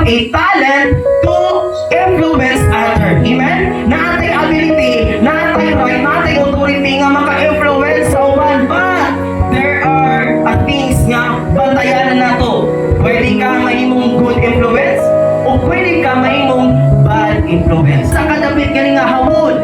a talent to influence others. Amen? Naatay ability, naatay right, naatay authority nga maka-influence sa uban. But there are things nga bantayan na to. Pwede ka mahimong good influence o pwede ka mahimong bad influence. Sa kadapit galing nga hawod.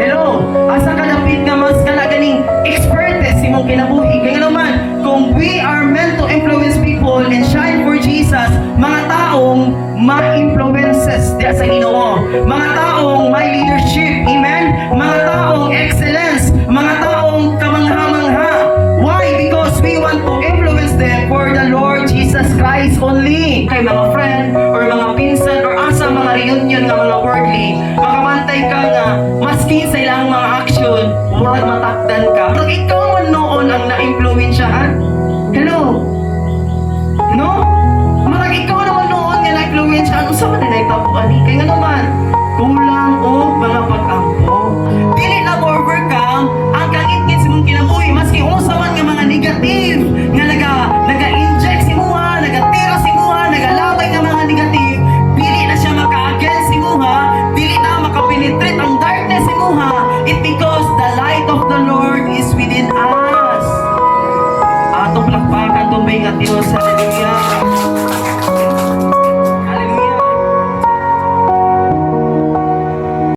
Hello? Asa kadapit nga mas ganing expertise imong kinabuhi. Kaya naman, kung we are meant to influence people and shine for Jesus, mga taong ma-influences diya sa Ginoo, mga taong may leadership, amen? Mga taong excellence, mga taong kamangha-mangha. Why? Because we want to influence them for the Lord Jesus Christ only. Kay mga friend or mga pinsan or asa mga reunion nga mga worldly, makamantay ka nga maski sa ilang mga action, murag matakdan ka. Pag ikaw man noon ang na-influensyahan, hello? No? Marag ikaw naman noon nga na-influensyahan, usa man na itapuan ni. Kaya nga naman, kulang o mga pag-ampo. Dili na mo overcome ang kangit-ngit sa mong kinabuhi, maski usa man nga mga negative, nga naga-inject si muha, nagatira si muha, nagalabay nga mga negative, dili na siya maka-against si muha, dili na makapenetrate ang darkness si muha. It because the light of the Lord is within us. Atong plakpakan, tumbay nga Diyos sa